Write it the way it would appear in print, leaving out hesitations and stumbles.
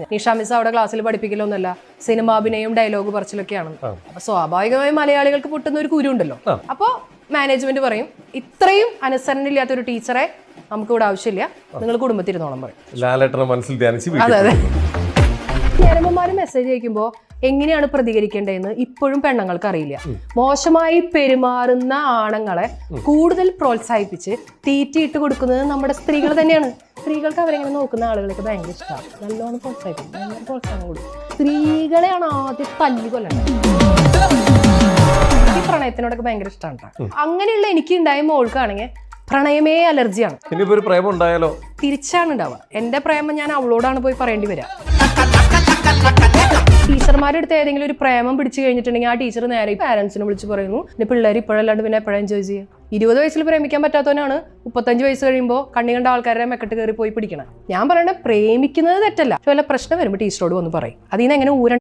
Nisha miss അവിടെ ക്ലാസ്സിൽ പഠിപ്പിക്കലൊന്നുമല്ല, സിനിമാഭിനയും dialogue പറച്ചിലൊക്കെയാണ്. അപ്പൊ സ്വാഭാവികമായും മലയാളികൾക്ക് പൊട്ടുന്ന ഒരു കുരു ഉണ്ടല്ലോ. അപ്പൊ മാനേജ്മെന്റ് പറയും, ഇത്രയും അനുസരണ ഇല്ലാത്ത ഒരു ടീച്ചറെ നമുക്ക് ഇവിടെ ആവശ്യമില്ല, നിങ്ങൾ കുടുംബത്തിരുന്നോളം പറയും. അതെ അതെ. ഞരമ്പന്മാര് മെസ്സേജ് അയക്കുമ്പോൾ എങ്ങനെയാണ് പ്രതികരിക്കേണ്ടതെന്ന് ഇപ്പോഴും പെണ്ണുങ്ങൾക്ക് അറിയില്ല. മോശമായി പെരുമാറുന്ന ആണുങ്ങളെ കൂടുതൽ പ്രോത്സാഹിപ്പിച്ച് തീറ്റിയിട്ട് കൊടുക്കുന്നത് നമ്മുടെ സ്ത്രീകൾ തന്നെയാണ്. സ്ത്രീകൾക്ക് അവരെങ്ങനെ നോക്കുന്ന ആളുകളൊക്കെ ഭയങ്കര ഇഷ്ടമാണ്. നല്ലോണം പ്രോത്സാഹിപ്പിക്കും, ഭയങ്കര പ്രോത്സാഹനം കൊടുക്കും. സ്ത്രീകളെയാണ് ആദ്യം തല്ലി കൊല്ലണ്ടത്. ഈ പ്രണയത്തിനോടൊക്കെ ഭയങ്കര ഇഷ്ടമാണ്. അങ്ങനെയുള്ള എനിക്ക് ഉണ്ടായ മോൾക്കാണെങ്കിൽ പ്രണയമേ അലർജിയാണ്. തിരിച്ചാണ് ഉണ്ടാവുക. എന്റെ പ്രേമം ഞാൻ അവളോടാണ് പോയി പറയേണ്ടി വരിക. ടീച്ചർമാരുടെ അടുത്ത് ഏതെങ്കിലും ഒരു പ്രേമം പിടിച്ചു കഴിഞ്ഞിട്ടുണ്ടെങ്കിൽ ആ ടീച്ചർ നേരെ പാരന്റ്സിനെ വിളിച്ച് പറയുന്നു, എന്റെ പിള്ളേർ ഇപ്പോഴല്ലാണ്ട് പിന്നെ എപ്പോഴും എൻജോയ് ചെയ്യുക. 20 വയസ്സിൽ പ്രേമിക്കാൻ പറ്റാത്തവനാണ് 35 വയസ്സ് കഴിയുമ്പോൾ കണ്ണി കണ്ട ആൾക്കാരുടെ മെക്കെട്ട് കയറി പോയി പിടിക്കണം. ഞാൻ പറയണേ പ്രേമിക്കുന്നത് തെറ്റല്ല, പക്ഷെ വല്ല പ്രശ്നം വരുമ്പോൾ ടീച്ചറോട് വന്ന് പറയും. അതിൽ നിന്ന് എങ്ങനെ